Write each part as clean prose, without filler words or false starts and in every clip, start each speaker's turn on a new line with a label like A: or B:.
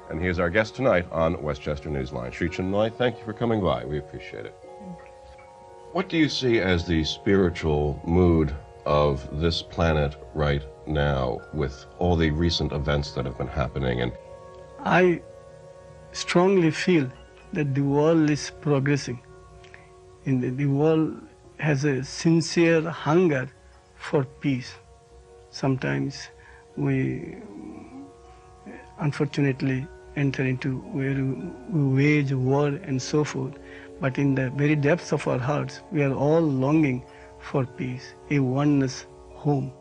A: and he is our guest tonight on Westchester Newsline. Sri Chinmoy, thank you for coming by. We appreciate it. What do you see as the spiritual mood of this planet right now with all the recent events that have been happening? And
B: I strongly feel that the world is progressing. The world has a sincere hunger for peace. Sometimes we unfortunately enter into where we wage war and so forth. But in the very depths of our hearts, we are all longing for peace, a oneness home.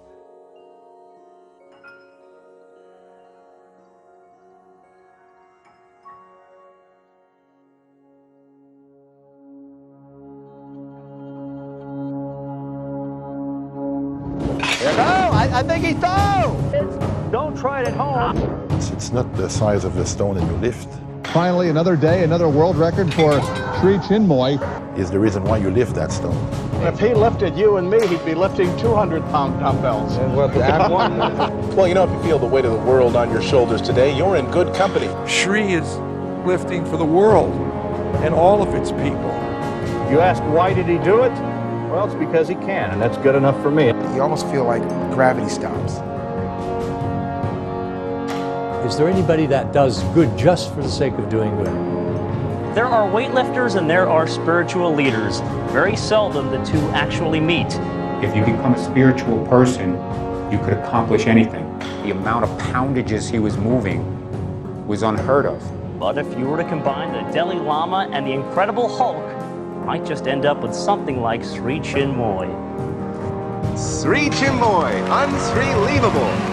C: I think he's through! Don't try it at home.
D: It's not the size of the stone in your lift.
E: Finally, another day, another world record for Sri Chinmoy.
D: Is the reason why you lift that stone.
C: If he lifted you and me, he'd be lifting 200-pound dumbbells.
F: And what, that one? Well, you know, if you feel the weight of the world on your shoulders today, you're in good company.
G: Sri is lifting for the world and all of its people.
C: You ask why did he do it? Well, it's because he can, and that's good enough for me.
H: You almost feel like gravity stops.
I: Is there anybody that does good just for the sake of doing good?
J: There are weightlifters and there are spiritual leaders. Very seldom the two actually meet.
K: If you become a spiritual person, you could accomplish anything. The amount of poundages he was moving was unheard of.
J: But if you were to combine the Dalai Lama and the Incredible Hulk, you might just end up with something like Sri Chinmoy.
L: Sri Chinmoy, unsreleavable.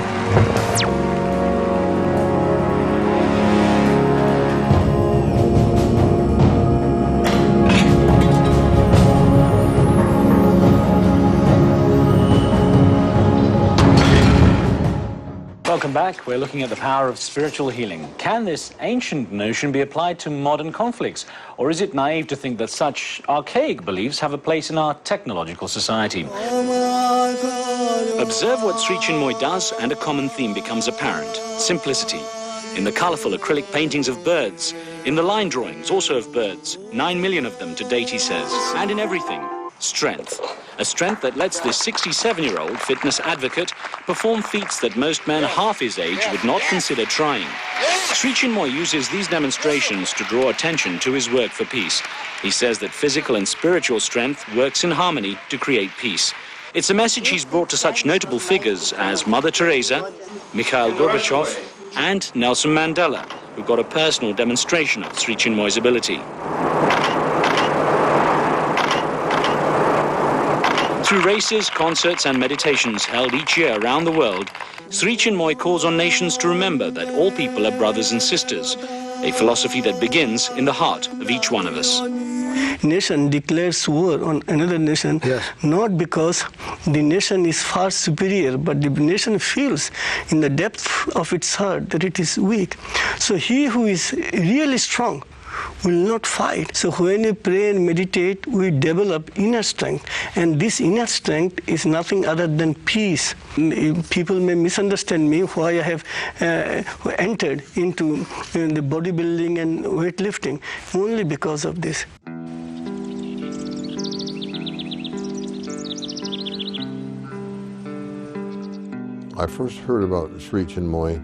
M: Welcome back. We're looking at the power of spiritual healing. Can this ancient notion be applied to modern conflicts? Or is it naive to think that such archaic beliefs have a place in our technological society? Observe what Sri Chinmoy does and a common theme becomes apparent: simplicity. In the colourful acrylic paintings of birds, in the line drawings also of birds, 9 million of them to date, he says, and in everything, strength. A strength that lets this 67-year-old fitness advocate perform feats that most men half his age would not consider trying. Sri Chinmoy uses these demonstrations to draw attention to his work for peace. He says that physical and spiritual strength works in harmony to create peace. It's a message he's brought to such notable figures as Mother Teresa, Mikhail Gorbachev, and Nelson Mandela, who got a personal demonstration of Sri Chinmoy's ability. Through races, concerts and meditations held each year around the world, Sri Chinmoy calls on nations to remember that all people are brothers and sisters, a philosophy that begins in the heart of each one of us.
B: Nation declares war on another nation, not because the nation is far superior, but the nation feels in the depth of its heart that it is weak. So he who is really strong will not fight. So when we pray and meditate, we develop inner strength. And this inner strength is nothing other than peace. People may misunderstand me why I have entered into the bodybuilding and weightlifting, only because of this.
D: I first heard about Sri Chinmoy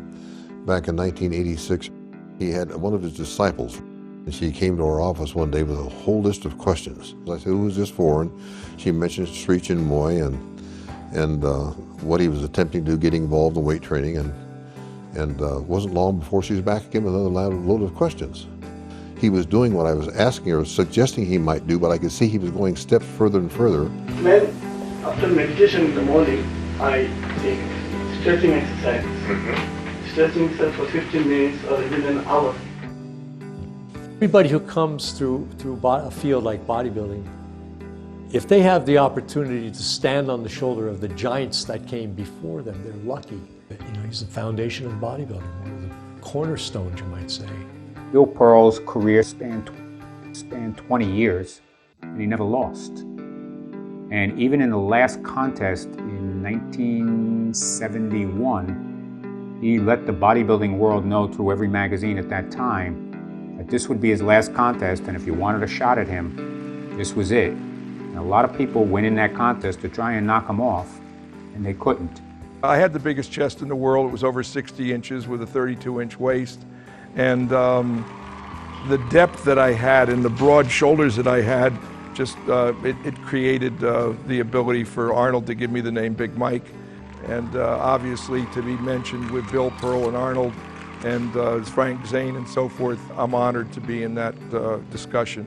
D: back in 1986. He had one of his disciples. And she came to our office one day with a whole list of questions. I said, who was this for? And she mentioned Sri Chinmoy and what he was attempting to do, getting involved in weight training. And wasn't long before she was back again with another load of questions. He was doing what I was asking her, suggesting he might do, but I could see he was going steps further and further.
B: When, after meditation in the morning, I take stretching exercises. Stretching exercise for 15 minutes or even an hour.
I: Everybody who comes through a field like bodybuilding, if they have the opportunity to stand on the shoulder of the giants that came before them, they're lucky. You know, he's the foundation of bodybuilding, one of the cornerstones, you might say.
K: Bill Pearl's career spanned 20 years, and he never lost. And even in the last contest in 1971, He let the bodybuilding world know through every magazine at that time that this would be his last contest, and if you wanted a shot at him, this was it. And a lot of people went in that contest to try and knock him off, and they couldn't.
G: I had the biggest chest in the world. It was over 60 inches with a 32-inch waist. And the depth that I had and the broad shoulders that I had, just it created the ability for Arnold to give me the name Big Mike. And obviously to be mentioned with Bill Pearl and Arnold and Frank Zane and so forth, I'm honored to be in that discussion.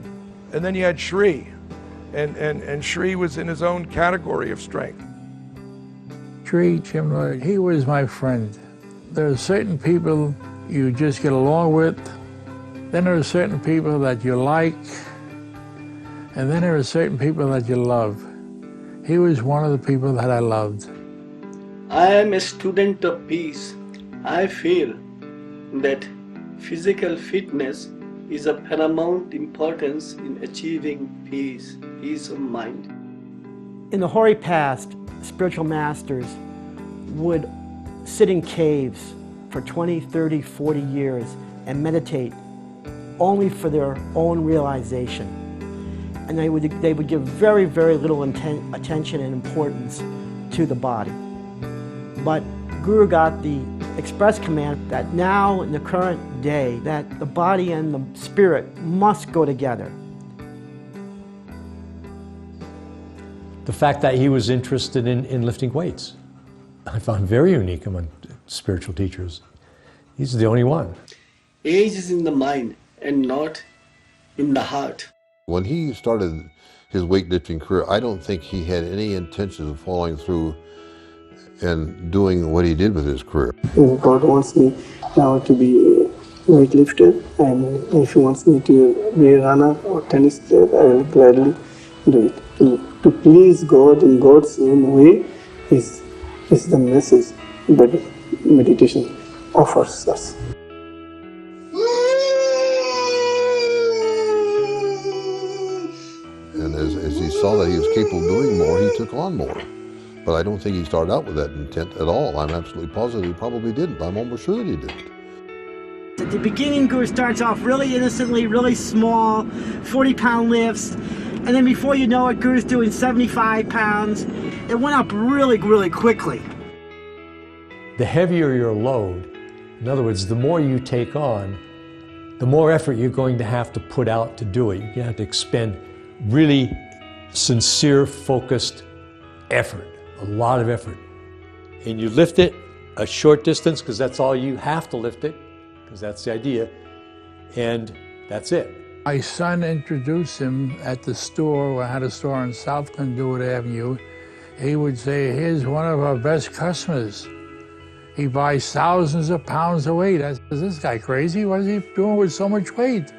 G: And then you had Sri, and Sri was in his own category of strength.
N: Sri Chinmoy, he was my friend. There are certain people you just get along with, then there are certain people that you like, and then there are certain people that you love. He was one of the people that I loved.
B: I am a student of peace. I feel that physical fitness is of paramount importance in achieving peace of mind.
O: In the hoary past, spiritual masters would sit in caves for 20, 30, 40 years and meditate only for their own realization. And they would give very, very little attention and importance to the body. But Guru got the express command that now in the current day that the body and the spirit must go together.
I: The fact that he was interested in lifting weights, I found very unique among spiritual teachers. He's the only one.
B: Age is in the mind and not in the heart.
D: When he started his weightlifting career, I don't think he had any intentions of following through and doing what he did with his career.
B: God wants me now to be a weightlifter, and if he wants me to be a runner or tennis player, I will gladly do it. To please God in God's own way is the message that meditation offers us.
D: And as he saw that he was capable of doing more, he took on more. But I don't think he started out with that intent at all. I'm absolutely positive he probably didn't. I'm almost sure that he didn't.
O: At the beginning, Guru starts off really innocently, really small, 40-pound lifts. And then before you know it, Guru's doing 75 pounds. It went up really, really quickly.
I: The heavier your load, in other words, the more you take on, the more effort you're going to have to put out to do it. You're going to have to expend really sincere, focused effort, a lot of effort. And you lift it a short distance because that's all you have to lift it, because that's the idea, and that's it.
N: My son introduced him at the store. I had a store on South Conduit Avenue. He would say, here's one of our best customers. He buys thousands of pounds of weight. I said, is this guy crazy? What is he doing with so much weight?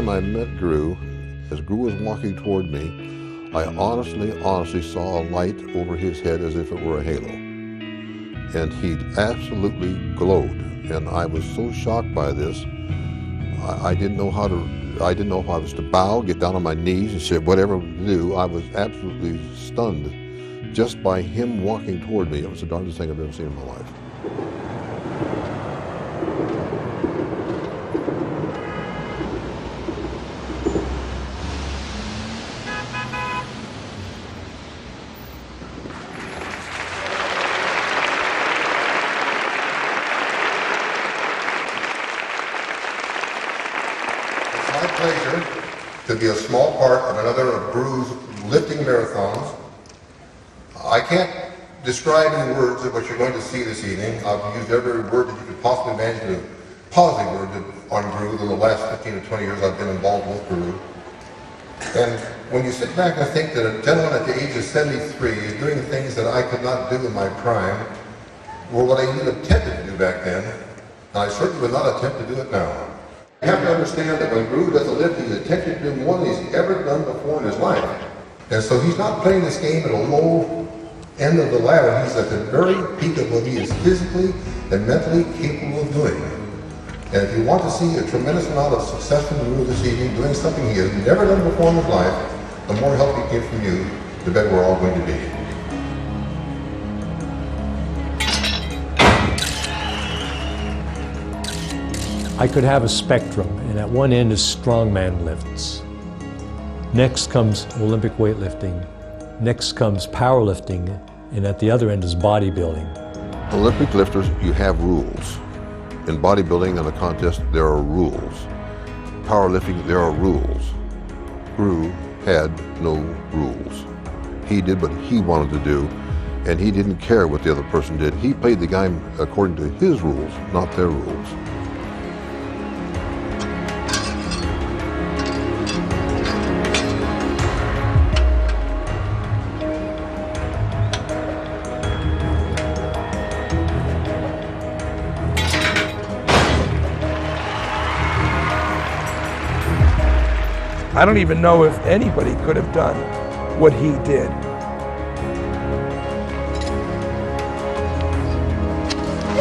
D: I met Guru, as Guru was walking toward me, I honestly saw a light over his head as if it were a halo. And he absolutely glowed. And I was so shocked by this, I didn't know if I was to bow, get down on my knees and say whatever to do. I was absolutely stunned just by him walking toward me. It was the darndest thing I've ever seen in my life. To be a small part of another of Guru's lifting marathons. I can't describe in words of what you're going to see this evening. I've used every word that you could possibly imagine, a positive word on Guru in the last 15 to 20 years I've been involved with Guru. And when you sit back and think that a gentleman at the age of 73 is doing things that I could not do in my prime, or what I even attempted to do back then, and I certainly would not attempt to do it now. You have to understand that when Guru does a lift, he's attempting to do more than he's ever done before in his life. And so he's not playing this game at a low end of the ladder. He's at the very peak of what he is physically and mentally capable of doing. And if you want to see a tremendous amount of success from Guru this evening, doing something he has never done before in his life, the more help he gets from you, the better we're all going to be.
I: I could have a spectrum, and at one end is strongman lifts. Next comes Olympic weightlifting. Next comes powerlifting, and at the other end is bodybuilding.
D: Olympic lifters, you have rules. In bodybuilding and a contest, there are rules. Powerlifting, there are rules. Guru had no rules. He did what he wanted to do, and he didn't care what the other person did. He played the game according to his rules, not their rules.
G: I don't even know if anybody could have done what he did.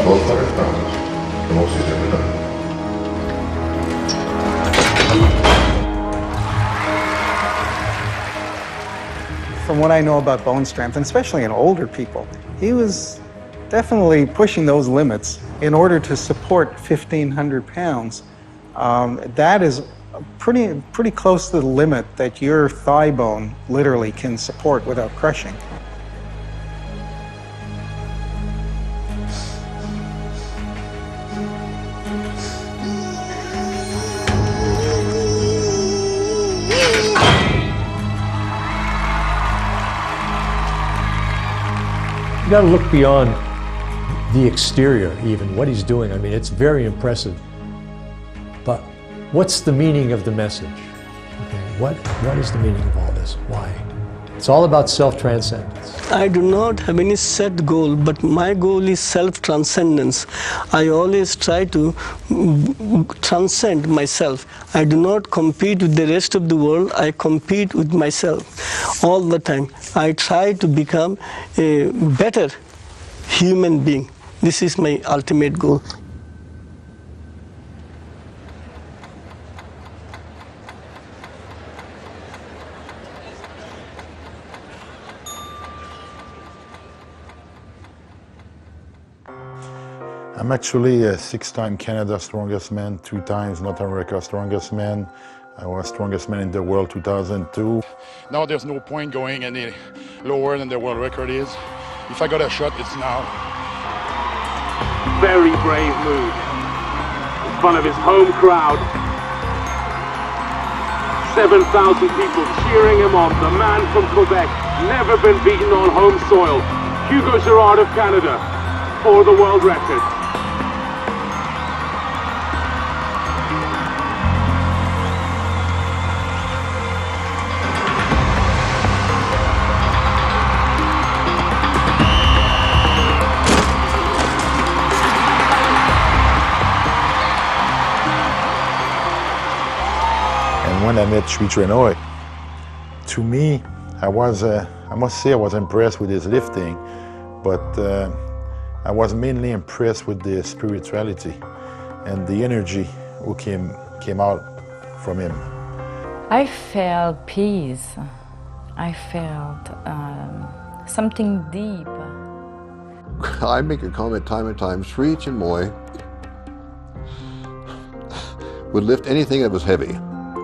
D: Both 100 pounds, the most he's ever done.
P: From what I know about bone strength, and especially in older people, he was definitely pushing those limits in order to support 1,500 pounds. That is pretty close to the limit that your thigh bone literally can support without crushing.
I: You got to look beyond the exterior, even what he's doing. I mean, it's very impressive. But what's the meaning of the message? Okay, what is the meaning of all this? Why? It's all about self-transcendence.
B: I do not have any set goal, but my goal is self-transcendence. I always try to transcend myself. I do not compete with the rest of the world. I compete with myself all the time. I try to become a better human being. This is my ultimate goal.
Q: I'm actually a 6-time Canada strongest man, 2 times North America strongest man. I was strongest man in the world 2002.
R: Now there's no point going any lower than the world record is. If I got a shot, it's now.
S: Very brave move in front of his home crowd. 7,000 people cheering him on. The man from Quebec, never been beaten on home soil. Hugo Girard of Canada for the world record.
Q: When I met Sri Chinmoy, to me, I must say I was impressed with his lifting, but I was mainly impressed with the spirituality and the energy who came out from him.
T: I felt peace. I felt something deep.
D: I make a comment time and time, Sri Chinmoy would lift anything that was heavy.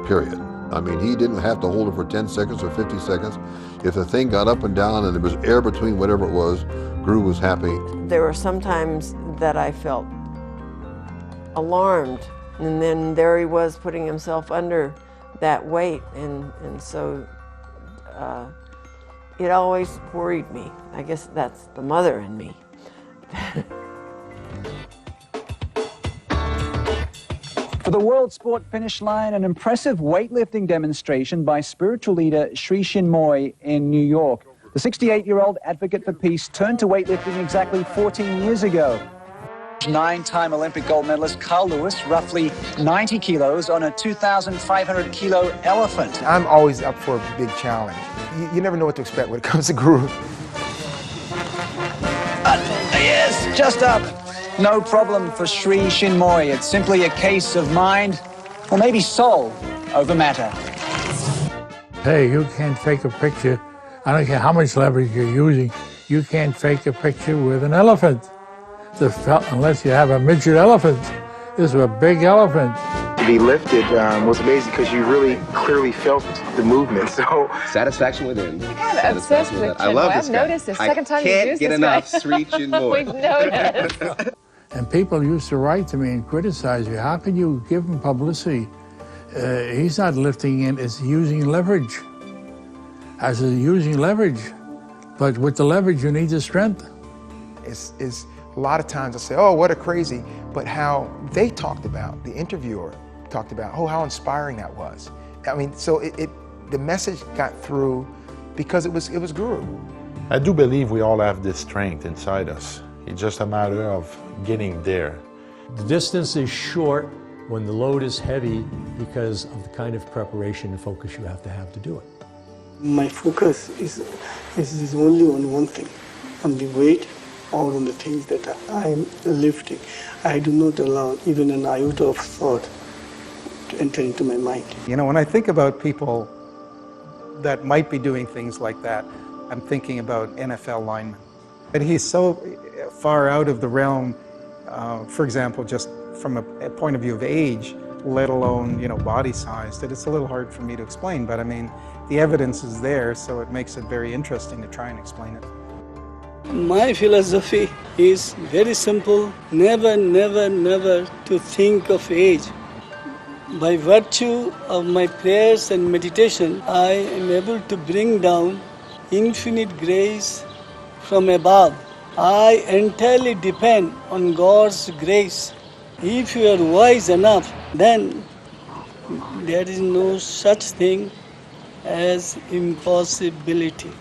D: Period. I mean, he didn't have to hold it for 10 seconds or 50 seconds. If the thing got up and down and there was air between whatever it was, Guru was happy.
U: There were some times that I felt alarmed, and then there he was putting himself under that weight, and so it always worried me. I guess that's the mother in me.
V: For the World Sport finish line, an impressive weightlifting demonstration by spiritual leader Sri Chinmoy in New York. The 68-year-old advocate for peace turned to weightlifting exactly 14 years ago. Nine-time Olympic gold medalist Carl Lewis, roughly 90 kilos on a 2,500 kilo elephant.
H: I'm always up for a big challenge. You never know what to expect when it comes to guru.
V: Yes, just up. No problem for Sri Chinmoy. It's simply a case of mind, or maybe soul, over matter.
N: Hey, you can't fake a picture. I don't care how much leverage you're using. You can't fake a picture with an elephant. Unless you have a midget elephant. This is a big elephant.
H: To be lifted was amazing because you really clearly felt the movement. So
L: Satisfaction within.
A: You're kind of obsessed with Chinmoy.
L: I love this
A: I've
L: guy.
A: noticed the second time you use this guy.
L: I can't get enough Sri Chinmoy.
A: We've noticed.
N: And people used to write to me and criticize me. How can you give him publicity? He's not lifting in, it's using leverage. I said, using leverage. But with the leverage, you need the strength.
H: it's a lot of times I say, oh, what a crazy, but how they talked about, the interviewer talked about, oh, how inspiring that was. I mean, so the message got through because it was guru.
Q: I do believe we all have this strength inside us. It's just a matter of getting there.
I: The distance is short when the load is heavy because of the kind of preparation and focus you have to do it.
B: My focus is only on one thing, on the weight or on the things that I am lifting. I do not allow even an iota of thought to enter into my mind.
P: You know, when I think about people that might be doing things like that, I'm thinking about NFL linemen. But he's so far out of the realm, for example, just from a point of view of age, let alone, you know, body size, that it's a little hard for me to explain. But I mean, the evidence is there, so it makes it very interesting to try and explain it.
B: My philosophy is very simple. Never, never, never to think of age. By virtue of my prayers and meditation, I am able to bring down infinite grace from above. I entirely depend on God's grace. If you are wise enough, then there is no such thing as impossibility.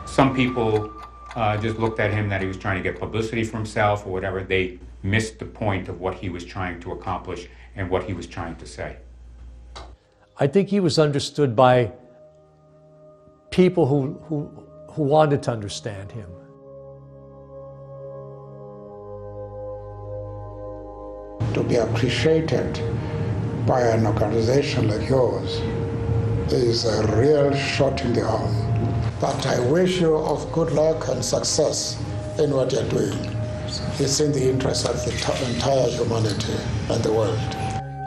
K: Some people just looked at him that he was trying to get publicity for himself or whatever. They missed the point of what he was trying to accomplish and what he was trying to say.
I: I think he was understood by people who wanted to understand him.
E: To be appreciated by an organization like yours is a real shot in the arm. But I wish you of good luck and success in what you're doing. It's in the interest of the entire humanity and the world.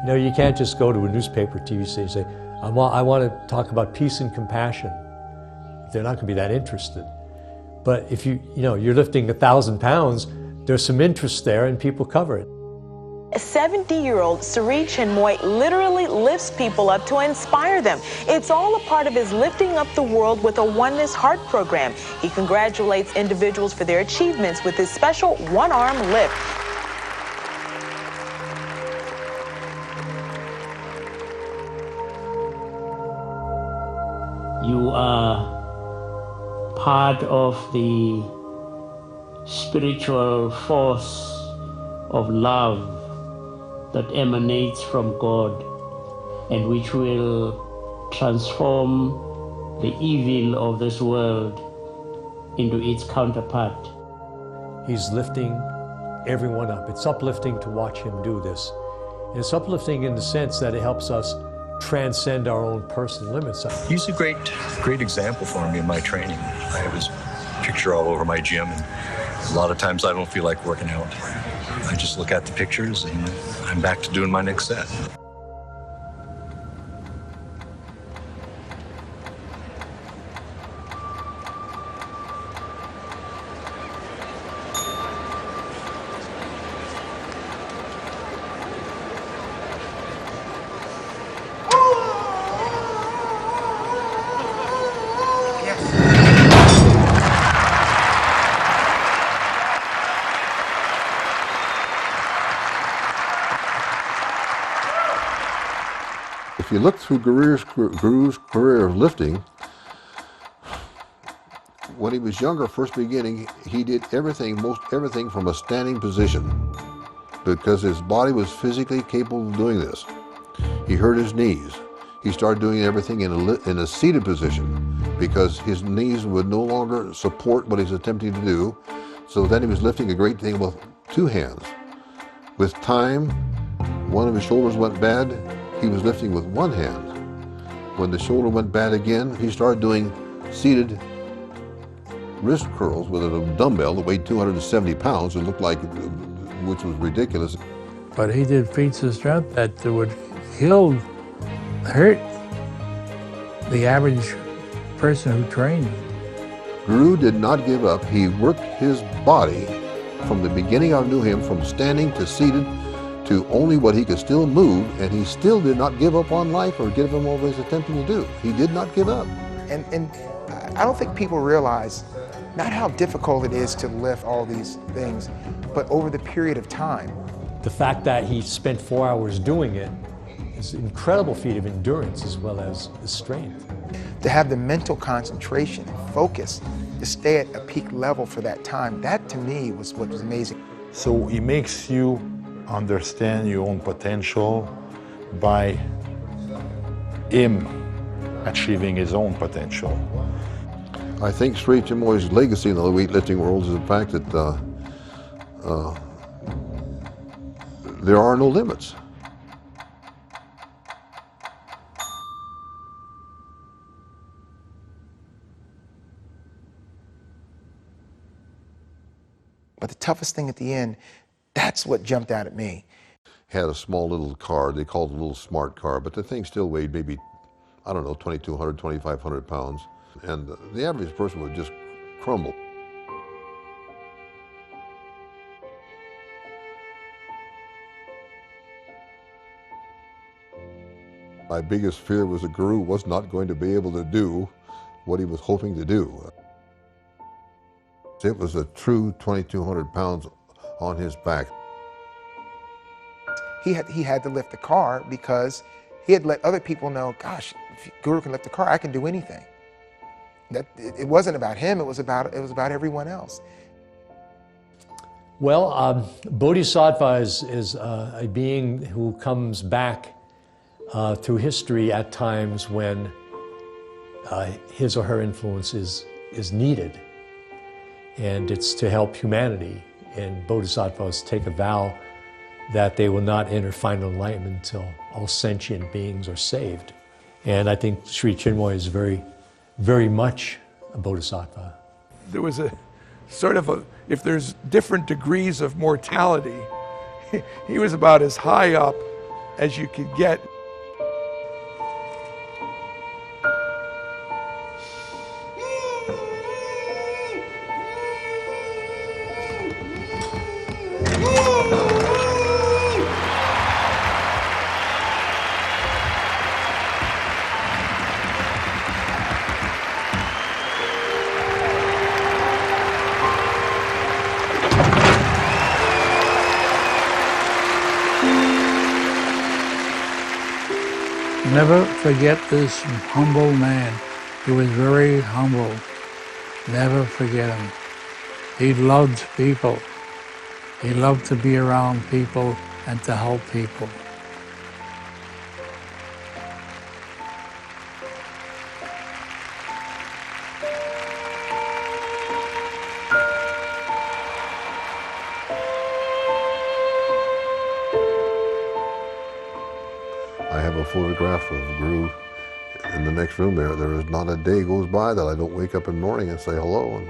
I: You know, you can't just go to a newspaper, TV station and say, I want to talk about peace and compassion. They're not going to be that interested. But if you're lifting 1,000 pounds, there's some interest there and people cover it.
W: 70-year-old Sri Chinmoy literally lifts people up to inspire them. It's all a part of his Lifting Up the World with a Oneness Heart program. He congratulates individuals for their achievements with his special one-arm lift.
X: You are part of the spiritual force of love that emanates from God and which will transform the evil of this world into its counterpart.
I: He's lifting everyone up. It's uplifting to watch him do this. And it's uplifting in the sense that it helps us transcend our own personal limits.
Y: He's a great example for me in my training. I have his picture all over my gym, and a lot of times I don't feel like working out. I just look at the pictures and I'm back to doing my next set.
D: you look through Guru's career of lifting, when he was younger, first beginning, he did most everything from a standing position because his body was physically capable of doing this. He hurt his knees. He started doing everything in a seated position because his knees would no longer support what he's attempting to do. So then he was lifting a great thing with two hands. With time, one of his shoulders went bad, he was lifting with one hand. When the shoulder went bad again, he started doing seated wrist curls with a dumbbell that weighed 270 pounds. It looked like, which was ridiculous.
N: But he did feats of strength that would hurt the average person who trained.
D: Guru did not give up. He worked his body from the beginning I knew him, from standing to seated to only what he could still move, and he still did not give up on life or give up what he was attempting to do. He did not give up.
H: And I don't think people realize not how difficult it is to lift all these things, but over the period of time.
I: The fact that he spent 4 hours doing it is an incredible feat of endurance as well as strength.
H: To have the mental concentration and focus to stay at a peak level for that time, that to me was what was amazing.
Q: So it makes you understand your own potential by him achieving his own potential.
D: I think Sri Chinmoy's legacy in the weightlifting world is the fact that there are no limits.
H: But the toughest thing at the end, that's what jumped out at me.
D: Had a small little car, they called it a little smart car, but the thing still weighed maybe, I don't know, 2,200, 2,500 pounds. And the average person would just crumble. My biggest fear was that Guru was not going to be able to do what he was hoping to do. It was a true 2,200 pounds on his back.
H: He had to lift the car because he had let other people know, gosh, if Guru can lift the car, I can do anything. That it wasn't about him, it was about everyone else.
I: Well, Bodhisattva is a being who comes back through history at times when his or her influence is needed. And it's to help humanity. And bodhisattvas take a vow that they will not enter final enlightenment until all sentient beings are saved. And I think Sri Chinmoy is very, very much a bodhisattva.
G: There was a sort of if there's different degrees of mortality, he was about as high up as you could get.
N: Never forget this humble man. He was very humble. Never forget him. He loved people. He loved to be around people and to help people.
D: I have a photograph of Guru in the next room there. There is not a day goes by that I don't wake up in the morning and say hello, and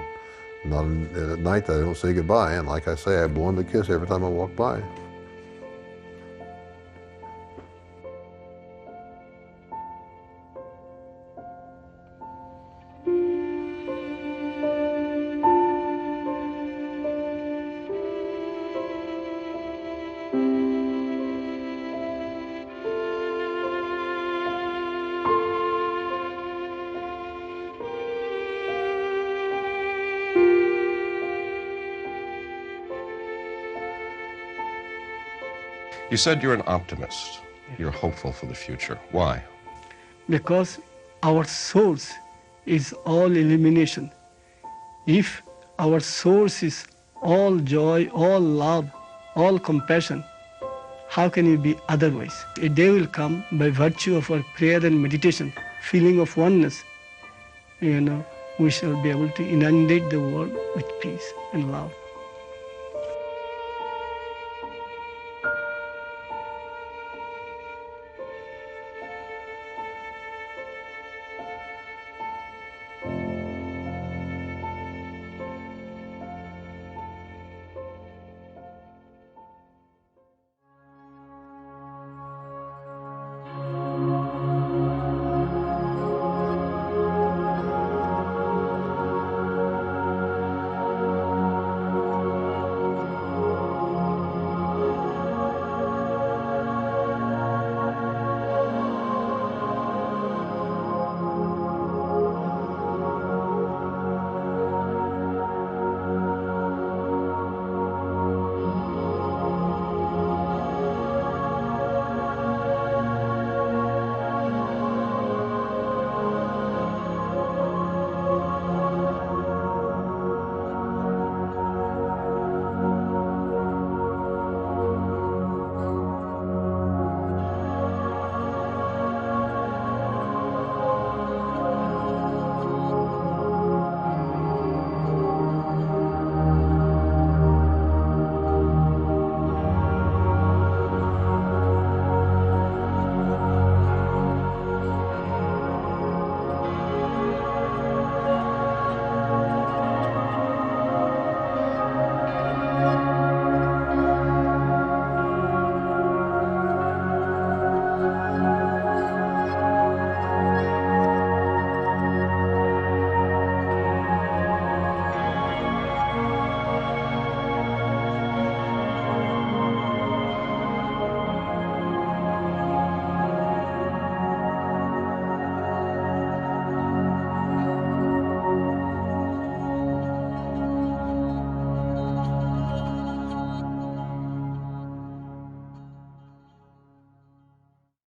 D: not at night that I don't say goodbye. And like I say, I blow him a kiss every time I walk by.
C: You said you're an optimist. You're hopeful for the future. Why?
B: because our source is all illumination. If our source is all joy, all love, all compassion, how can it be otherwise? A day will come by virtue of our prayer and meditation, feeling of oneness, we shall be able to inundate the world with peace and love.